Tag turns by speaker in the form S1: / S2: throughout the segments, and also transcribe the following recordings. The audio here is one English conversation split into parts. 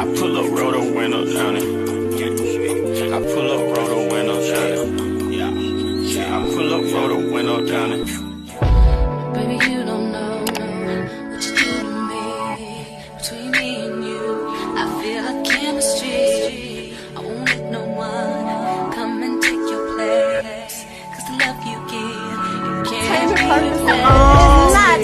S1: I pull up, roll the window down it. I pull up, roll the window down it. I pull up, roll the window down it.
S2: Baby, you don't know what you do to me. Between me and you, I feel like chemistry. I won't let no one come and take your place. Cause the love you give, you can't replace.
S3: It's not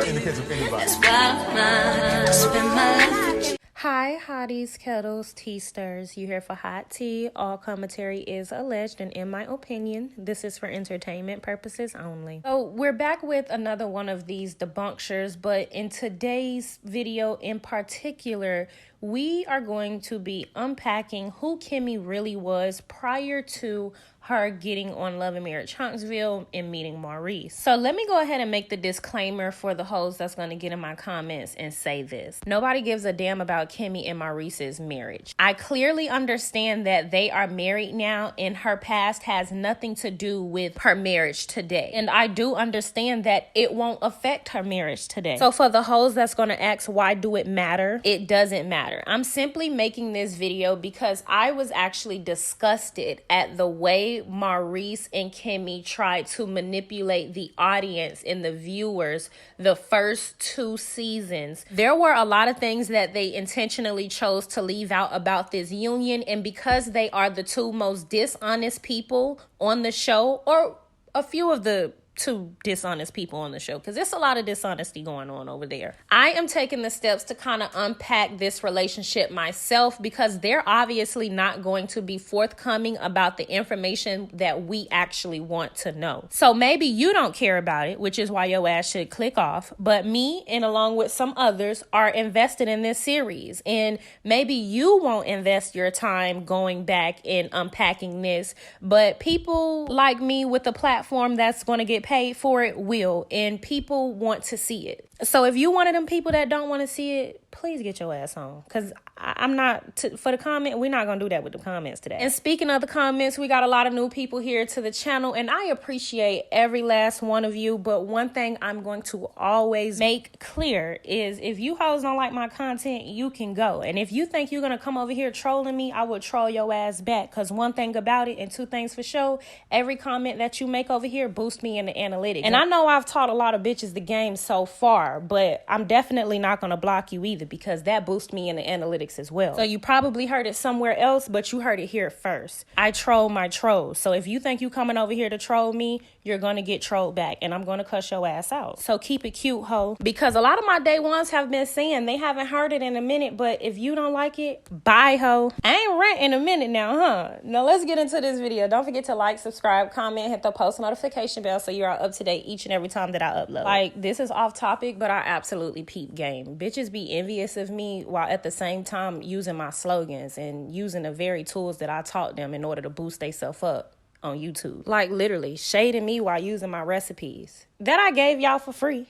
S3: in the case of anybody.
S2: That's why I spend my life with you.
S4: Hi, hotties, kettles, tea stirs. You here for hot tea. All commentary is alleged, and in my opinion, this is for entertainment purposes only. So we're back with another one of these debunkers, but in today's video in particular, we are going to be unpacking who Kimmy really was prior to her getting on Love and Marriage Huntsville and meeting Maurice. So let me go ahead and make the disclaimer for the hoes that's going to get in my comments and say this. Nobody gives a damn about Kimmy and Maurice's marriage. I clearly understand that they are married now and her past has nothing to do with her marriage today. And I do understand that it won't affect her marriage today. So for the hoes that's going to ask, why do it matter? It doesn't matter. I'm simply making this video because I was actually disgusted at the way Maurice and Kimmy tried to manipulate the audience and the viewers the first 2 seasons. There were a lot of things that they intentionally chose to leave out about this union, and because they are the 2 most dishonest people on the show, or a few of the 2 dishonest people on the show, because there's a lot of dishonesty going on over there. I am taking the steps to kind of unpack this relationship myself, because they're obviously not going to be forthcoming about the information that we actually want to know. So maybe you don't care about it, which is why your ass should click off. But me, and along with some others, are invested in this series. And maybe you won't invest your time going back and unpacking this, but people like me with a platform that's going to get paid for it will, and people want to see it. So if you one of them people that don't want to see it, please get your ass on, because I'm not for the comment. We're not gonna do that with the comments today. And speaking of the comments, we got a lot of new people here to the channel, and I appreciate every last one of you. But one thing I'm going to always make clear is, if you hoes don't like my content, you can go. And if you think you're gonna come over here trolling me, I will troll your ass back. Because one thing about it, and 2 things for sure, every comment that you make over here boosts me in the analytics. And I know I've taught a lot of bitches the game so far, but I'm definitely not gonna block you either, because that boosts me in the analytics as well. So you probably heard it somewhere else, but you heard it here first. I troll my trolls. So if you think you coming over here to troll me, you're gonna get trolled back, and I'm gonna cuss your ass out. So keep it cute, ho. Because a lot of my day ones have been saying they haven't heard it in a minute, but if you don't like it, bye, ho. I ain't ranting a minute now, huh? Now let's get into this video. Don't forget to like, subscribe, comment, hit the post notification bell so you're up to date each and every time that I upload. Like, this is off topic, but I absolutely peep game. Bitches be envious of me while at the same time using my slogans and using the very tools that I taught them in order to boost themselves up on YouTube. Like, literally shading me while using my recipes that I gave y'all for free.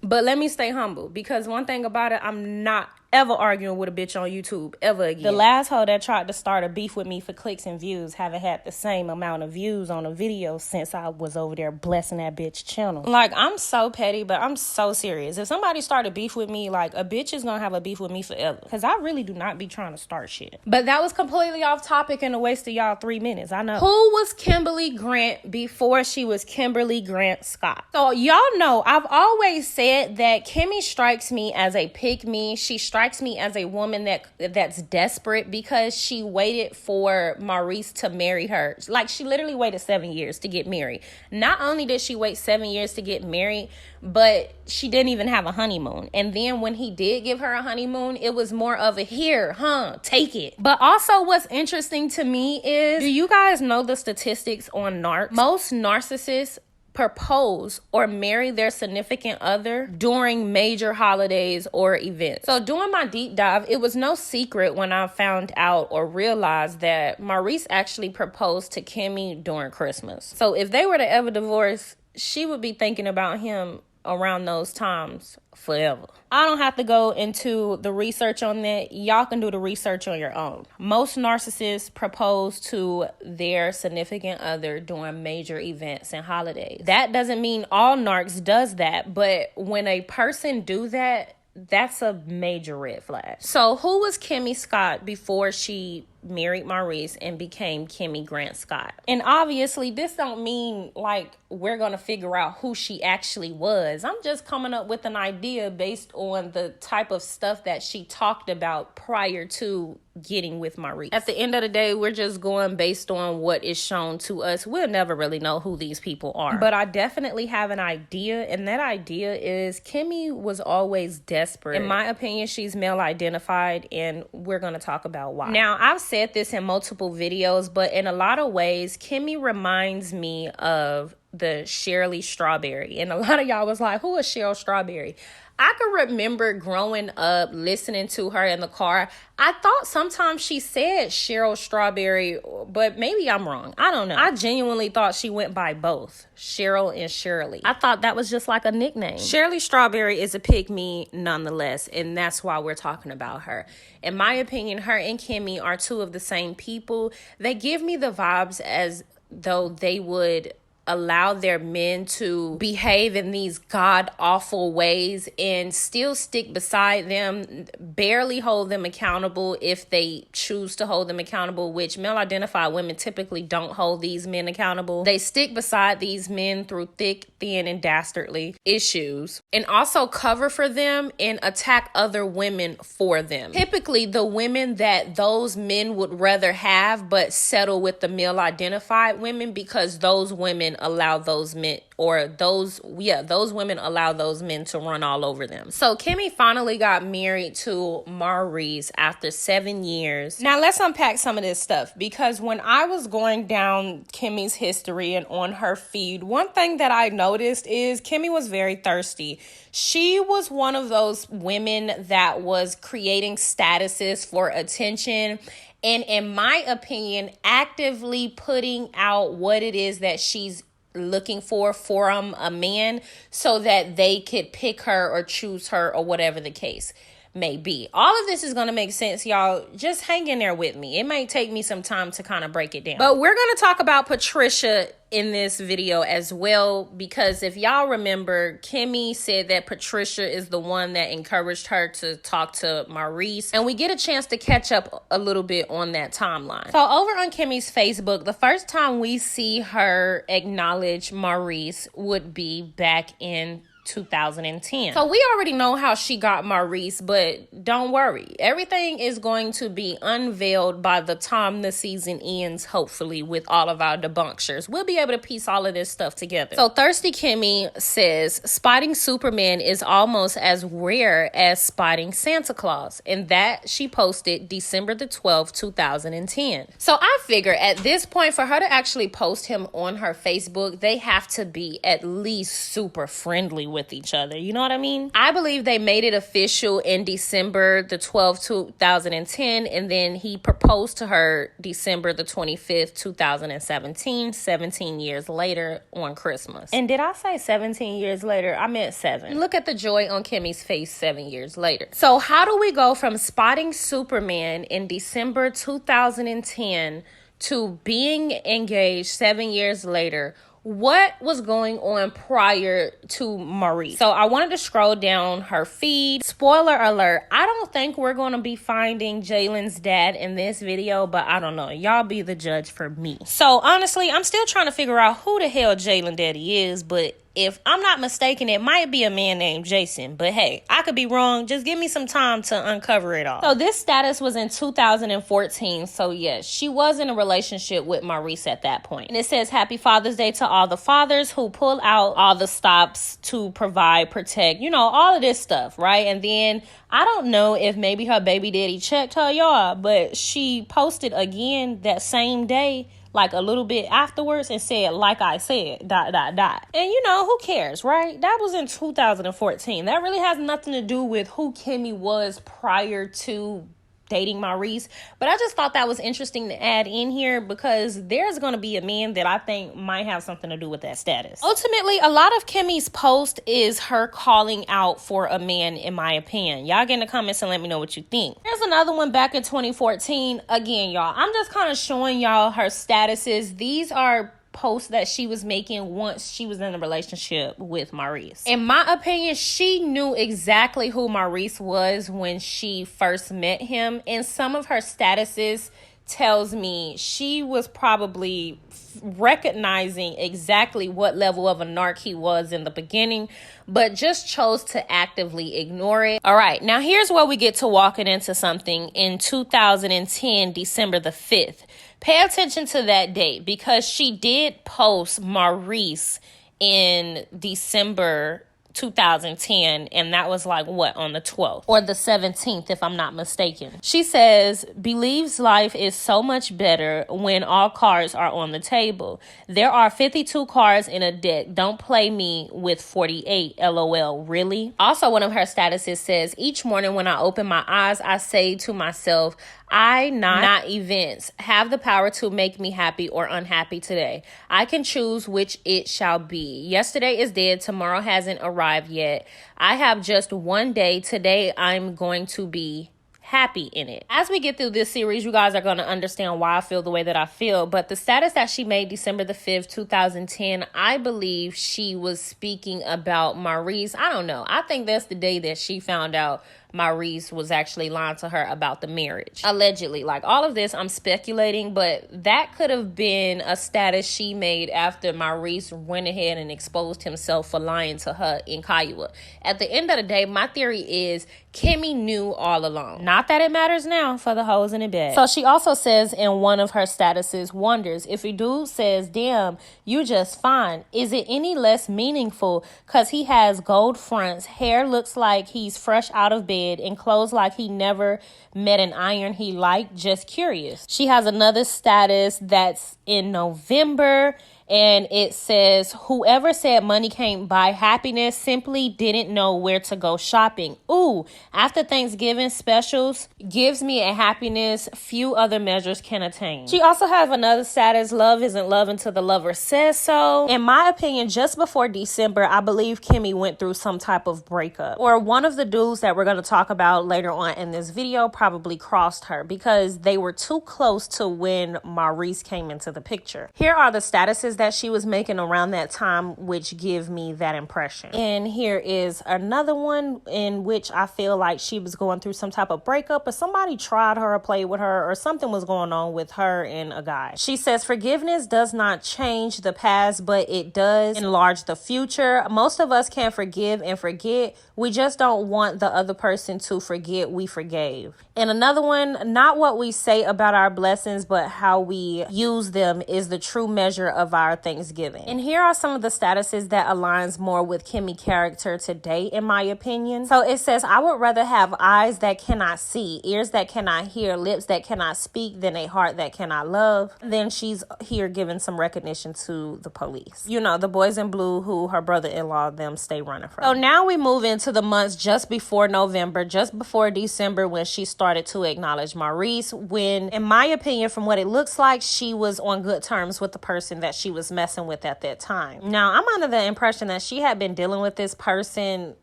S4: But let me stay humble, because one thing about it, I'm not ever arguing with a bitch on YouTube ever again. The last hoe that tried to start a beef with me for clicks and views haven't had the same amount of views on a video since I was over there blessing that bitch channel. Like, I'm so petty, but I'm so serious. If somebody started beef with me, like, a bitch is gonna have a beef with me forever, because I really do not be trying to start shit. But that was completely off topic and a waste of y'all 3 minutes, I know. Who was Kimberly Grant before she was Kimberly Grant Scott? So y'all know I've always said that Kimmy strikes me as a pick-me. She strikes me as a woman that's desperate, because she waited for Maurice to marry her. Like, she literally waited 7 years to get married. Not only did she wait 7 years to get married, but she didn't even have a honeymoon. And then when he did give her a honeymoon, it was more of a here, take it. But also what's interesting to me is, do you guys know the statistics on narcs? Most narcissists propose or marry their significant other during major holidays or events. So doing my deep dive, it was no secret when I found out or realized that Maurice actually proposed to Kimmy during Christmas. So if they were to ever divorce, she would be thinking about him around those times forever. I don't have to go into the research on that. Y'all can do the research on your own. Most narcissists propose to their significant other during major events and holidays. That doesn't mean all narcs does that, but when a person do that, that's a major red flag. So who was Kimmy Scott before she married Maurice and became Kimmy Grant Scott? And obviously this don't mean like we're gonna figure out who she actually was. I'm just coming up with an idea based on the type of stuff that she talked about prior to getting with Maurice. At the end of the day, we're just going based on what is shown to us. We'll never really know who these people are. But I definitely have an idea, and that idea is Kimmy was always desperate. In my opinion, she's male identified, and we're going to talk about why. Now, I've said this in multiple videos, but in a lot of ways, Kimmy reminds me of the Shirley Strawberry. And a lot of y'all was like, who is Cheryl Strawberry? I can remember growing up listening to her in the car. I thought sometimes she said Cheryl Strawberry, but maybe I'm wrong. I don't know. I genuinely thought she went by both, Cheryl and Shirley. I thought that was just like a nickname. Shirley Strawberry is a pick-me nonetheless, and that's why we're talking about her. In my opinion, her and Kimmy are two of the same people. They give me the vibes as though they would allow their men to behave in these god-awful ways and still stick beside them, barely hold them accountable if they choose to hold them accountable, which male-identified women typically don't hold these men accountable. They stick beside these men through thick, thin, and dastardly issues, and also cover for them and attack other women for them. Typically, the women that those men would rather have but settle with the male-identified women because those women allow those men, or those women allow those men to run all over them. So Kimmy finally got married to Maurice after 7 years. Now let's unpack some of this stuff, because when I was going down Kimmy's history and on her feed, one thing that I noticed is Kimmy was very thirsty. She was one of those women that was creating statuses for attention, and in my opinion, actively putting out what it is that she's looking for from a man so that they could pick her or choose her or whatever the case may be. All of this is going to make sense, y'all. Just hang in there with me. It might take me some time to kind of break it down. But we're going to talk about Patricia in this video as well, because if y'all remember, Kimmy said that Patricia is the one that encouraged her to talk to Maurice, and we get a chance to catch up a little bit on that timeline. So over on Kimmy's Facebook, the first time we see her acknowledge Maurice would be back in 2010. So we already know how she got Maurice, but don't worry. Everything is going to be unveiled by the time the season ends, hopefully, with all of our debunkers. We'll be able to piece all of this stuff together. So Thirsty Kimmy says, spotting Superman is almost as rare as spotting Santa Claus. And that she posted December the 12th, 2010. So I figure at this point, for her to actually post him on her Facebook, they have to be at least super friendly with each other. You know what I mean? I believe they made it official in December the 12th, 2010, and then he proposed to her December the 25th, 2017, 17 years later on Christmas. And did I say 17 years later? I meant 7. Look at the joy on Kimmy's face 7 years later. So how do we go from spotting Superman in December 2010 to being engaged 7 years later? What was going on prior to Maurice? So I wanted to scroll down her feed. Spoiler alert, I don't think we're going to be finding Jalen's dad in this video, but I don't know. Y'all be the judge for me. So honestly, I'm still trying to figure out who the hell Jalen Daddy is, but if I'm not mistaken, it might be a man named Jason. But hey, I could be wrong. Just give me some time to uncover it all. So this status was in 2014. So yes, she was in a relationship with Maurice at that point. And it says, Happy Father's Day to all the fathers who pull out all the stops to provide, protect, you know, all of this stuff, right? And then I don't know if maybe her baby daddy checked her, y'all, but she posted again that same day, like a little bit afterwards, and said, like I said, ... And you know, who cares, right? That was in 2014. That really has nothing to do with who Kimmy was prior to dating Maurice. But I just thought that was interesting to add in here, because there's going to be a man that I think might have something to do with that status. Ultimately, a lot of Kimmy's post is her calling out for a man, in my opinion. Y'all get in the comments and let me know what you think. There's another one back in 2014. Again, y'all, I'm just kind of showing y'all her statuses. These are posts that she was making once she was in a relationship with Maurice. In my opinion, she knew exactly who Maurice was when she first met him, and some of her statuses tells me she was probably recognizing exactly what level of a narc he was in the beginning, but just chose to actively ignore it. All right, now here's where we get to walking into something in 2010, December the 5th. Pay attention to that date because she did post Maurice in December 2010, and that was like what, on the 12th or the 17th if I'm not mistaken. She says, believes life is so much better when all cards are on the table. There are 52 cards in a deck. Don't play me with 48. LOL. Really? Also, one of her statuses says, each morning when I open my eyes, I say to myself, I, not events, have the power to make me happy or unhappy today. I can choose which it shall be. Yesterday is dead. Tomorrow hasn't arrived yet. I have just one day. Today I'm going to be happy in it. As we get through this series, you guys are going to understand why I feel the way that I feel. But the status that she made December the 5th, 2010, I believe she was speaking about Maurice. I don't know. I think that's the day that she found out Maurice was actually lying to her about the marriage. Allegedly. Like, all of this, I'm speculating, but that could have been a status she made after Maurice went ahead and exposed himself for lying to her in Kiowa. At the end of the day, my theory is Kimmy knew all along. Not that it matters now for the hoes in the bed. So she also says in one of her statuses, wonders, if a dude says, damn, you just fine, is it any less meaningful because he has gold fronts, hair looks like he's fresh out of bed, and clothes like he never met an iron he liked? Just curious. She has another status that's in November, and it says, whoever said money can't buy happiness simply didn't know where to go shopping. Ooh, after Thanksgiving specials gives me a happiness few other measures can attain. She also has another status, love isn't love until the lover says so. In my opinion, just before December, I believe Kimmy went through some type of breakup, or one of the dudes that we're going to talk about later on in this video probably crossed her because they were too close to when Maurice came into the picture. Here are the statuses that she was making around that time, which give me that impression. And here is another one in which I feel like she was going through some type of breakup, or somebody tried her or played with her, or something was going on with her and a guy. She says, forgiveness does not change the past, but it does enlarge the future. Most of us can forgive and forget. We just don't want the other person to forget we forgave. And another one, not what we say about our blessings, but how we use them is the true measure of our Thanksgiving. And here are some of the statuses that aligns more with Kimmy character today, in my opinion. So it says, I would rather have eyes that cannot see, ears that cannot hear, lips that cannot speak than a heart that cannot love. Then she's here giving some recognition to the police. You know, the boys in blue who her brother-in-law them stay running from. So now we move into the months just before November, just before December, when she started to acknowledge Maurice, when, in my opinion, from what it looks like, she was on good terms with the person that she was messing with at that time. Now, I'm under the impression that she had been dealing with this person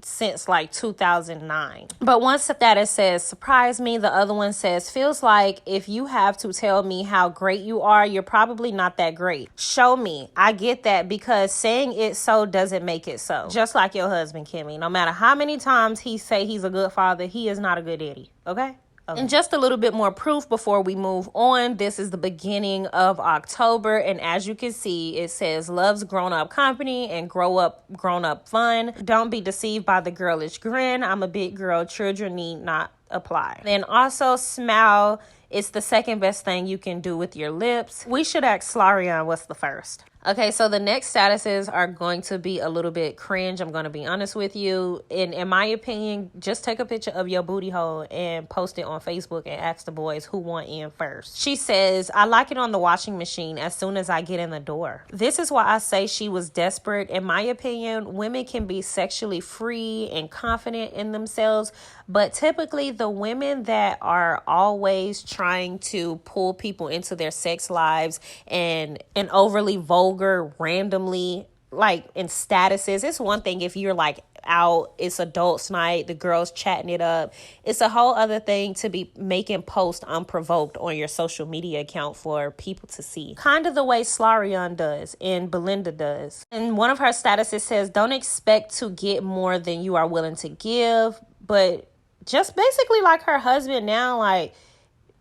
S4: since like 2009. But one status says, surprise me. The other one says, feels like if you have to tell me how great you are, you're probably not that great. Show me. I get that, because saying it so doesn't make it so. Just like your husband, Kimmy. No matter how many times he say he's a good father, he is not a good daddy. Okay? Okay. And just a little bit more proof before we move on. This is the beginning of October, and as you can see, it says love's grown-up company and grown-up fun. Don't be deceived by the girlish grin. I'm a big girl. Children need not apply. Then also smile. It's the second best thing you can do with your lips. We should ask Slarion what's the first. Okay, so the next statuses are going to be a little bit cringe. I'm going to be honest with you. And in my opinion, just take a picture of your booty hole and post it on Facebook and ask the boys who want in first. She says, I like it on the washing machine as soon as I get in the door. This is why I say she was desperate. In my opinion, women can be sexually free and confident in themselves, but typically the women that are always trying to pull people into their sex lives and overly vulgar randomly, like in statuses. It's one thing if you're like out, it's adults night, the girls chatting it up. It's a whole other thing to be making posts unprovoked on your social media account for people to see. Kind of the way Slarion does and Belinda does. And one of her statuses says, don't expect to get more than you are willing to give, but just basically like her husband now, like,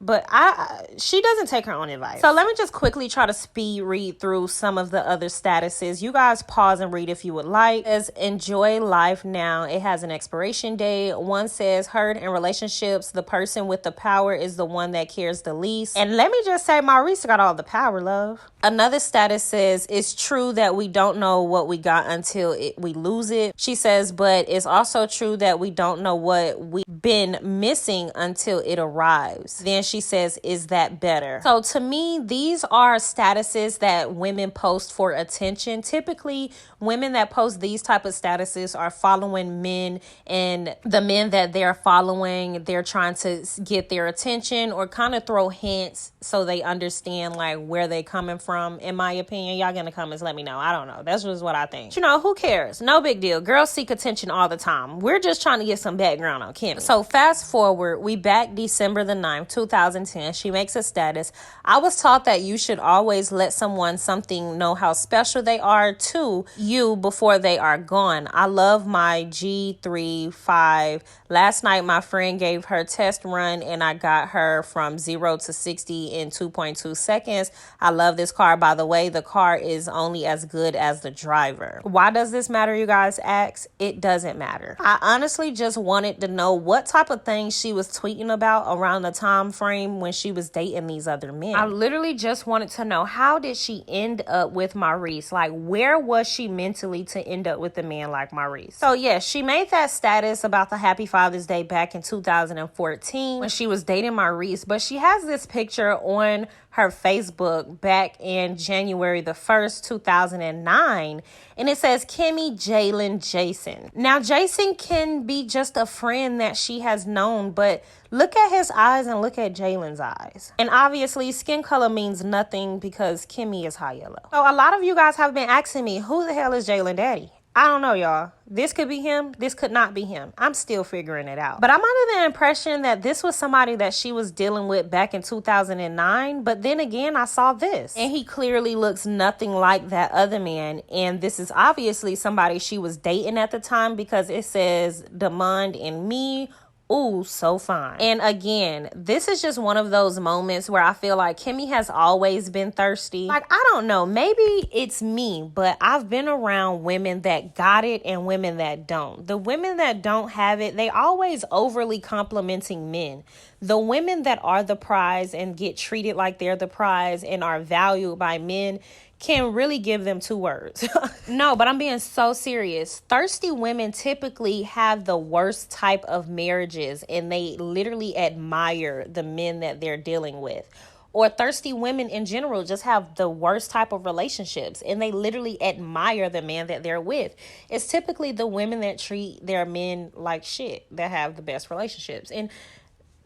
S4: but she doesn't take her own advice. So let me just quickly try to speed read through some of the other statuses. You guys pause and read if you would like. It says, enjoy life now. It has an expiration date. One says, hurt in relationships, the person with the power is the one that cares the least. And let me just say, Maurice got all the power, love. Another status says, it's true that we don't know what we got until we lose it. She says, but it's also true that we don't know what we've been missing until it arrives. Then she says, is that better? So to me, these are statuses that women post for attention. Typically, women that post these type of statuses are following men, and the men that they're following, they're trying to get their attention or kind of throw hints so they understand like where they coming from. In my opinion, y'all get in the comments, let me know. I don't know. That's just what I think. You know, who cares? No big deal. Girls seek attention all the time. We're just trying to get some background on Kimmy. So fast forward, we back December the 9th, 2010. She makes a status. I was taught that you should always let something know how special they are to you before they are gone. I love my G35. Last night, my friend gave her test run and I got her from 0 to 60 in 2.2 seconds. I love this car. By the way, the car is only as good as the driver. Why does this matter, you guys ask? It doesn't matter. I honestly just wanted to know what type of things she was tweeting about around the time frame when she was dating these other men. I literally just wanted to know, how did she end up with Maurice? Like, where was she mentally to end up with a man like Maurice? So yeah, she made that status about the Happy Father's Day back in 2014 when she was dating Maurice, but she has this picture on her Facebook back in January the 1st, 2009. And it says Kimmy, Jalen, Jason. Now, Jason can be just a friend that she has known, but look at his eyes and look at Jalen's eyes. And obviously, skin color means nothing because Kimmy is high yellow. So a lot of you guys have been asking me, who the hell is Jalen Daddy? I don't know, y'all. This could be him. This could not be him. I'm still figuring it out. But I'm under the impression that this was somebody that she was dealing with back in 2009. But then again, I saw this. And he clearly looks nothing like that other man. And this is obviously somebody she was dating at the time because it says Demand and me. Ooh, so fine. And again, this is just one of those moments where I feel like Kimmy has always been thirsty. Like, I don't know, maybe it's me, but I've been around women that got it and women that don't. The women that don't have it, they always overly complimenting men. The women that are the prize and get treated like they're the prize and are valued by men can really give them two words. No, but I'm being so serious. Thirsty women typically have the worst type of marriages and they literally admire the men that they're dealing with. Or thirsty women in general just have the worst type of relationships and they literally admire the man that they're with. It's typically the women that treat their men like shit that have the best relationships. And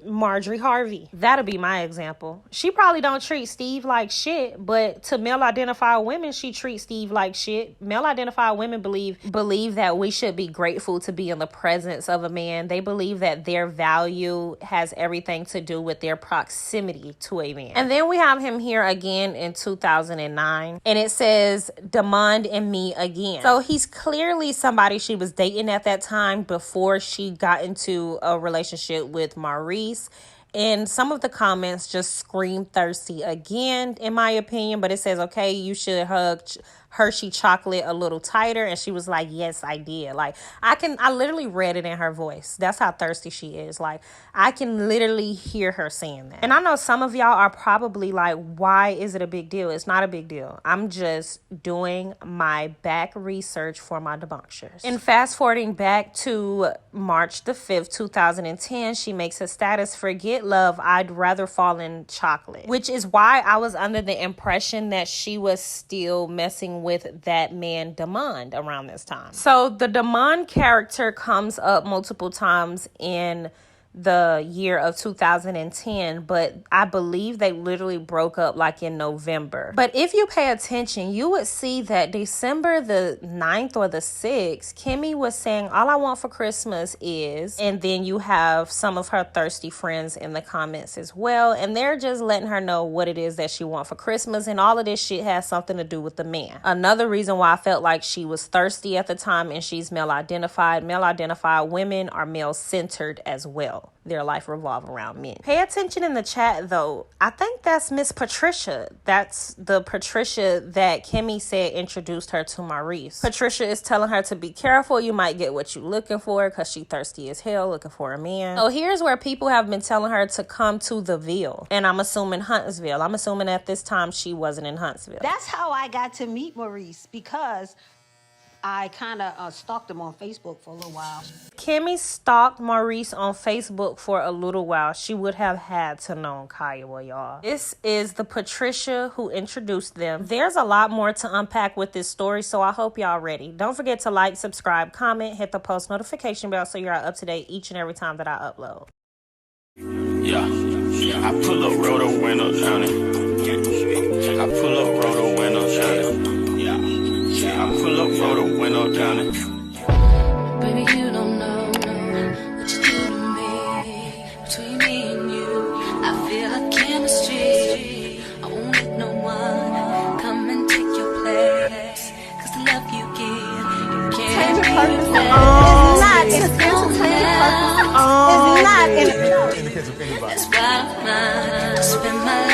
S4: Marjorie Harvey, that'll be my example. She probably don't treat Steve like shit, but to male identified women, she treats Steve like shit. Male identified women believe that we should be grateful to be in the presence of a man. They believe that their value has everything to do with their proximity to a man. And then we have him here again in 2009, and it says Demand and me again. So he's clearly somebody she was dating at that time before she got into a relationship with Maurice. And some of the comments just scream thirsty again, in my opinion. But it says, okay, you should hug Hershey chocolate a little tighter. And she was like, yes, I did. Like, I literally read it in her voice. That's how thirsty she is. Like, I can literally hear her saying that. And I know some of y'all are probably like, why is it a big deal? It's not a big deal. I'm just doing my back research for my debunkers. And fast forwarding back to March the 5th, 2010, she makes a status, forget love, I'd rather fall in chocolate. Which is why I was under the impression that she was still messing with that man Demand around this time. So the Demand character comes up multiple times in the year of 2010, but I believe they literally broke up like in November. But if you pay attention, you would see that December the 9th or the 6th, Kimmy was saying, all I want for Christmas is, and then you have some of her thirsty friends in the comments as well, and they're just letting her know what it is that she wants for Christmas, and all of this shit has something to do with the man. Another reason why I felt like she was thirsty at the time, and she's male identified. Male identified women are male centered as well. Their life revolve around men. Pay attention in the chat though. I think that's Miss Patricia. That's the Patricia that Kimmy said introduced her to Maurice. Patricia is telling her to be careful. You might get what you're looking for because she thirsty as hell looking for a man. So here's where people have been telling her to come to the Ville. And I'm assuming Huntsville. I'm assuming at this time she wasn't in Huntsville.
S5: That's how I got to meet Maurice, because I kind of stalked him on Facebook for a little while.
S4: Kimmy stalked Maurice on Facebook for a little while. She would have had to know Kiowa, y'all. This is the Patricia who introduced them. There's a lot more to unpack with this story, so I hope y'all ready. Don't forget to like, subscribe, comment, hit the post notification bell so you're up to date each and every time that I upload.
S1: Yeah, I pull up, roll the window down it. I pull up, roll the window down it. I pull up, roll the window down it.
S2: Baby, you don't know what you do to me. Between me and you, I feel like chemistry. I won't let no one come and take your place. Cause the love you give, you can't
S3: Entertainment purposes.
S2: replace.
S3: It's not entertainment purposes. It's not
S2: That's why I'm mine. I spend my life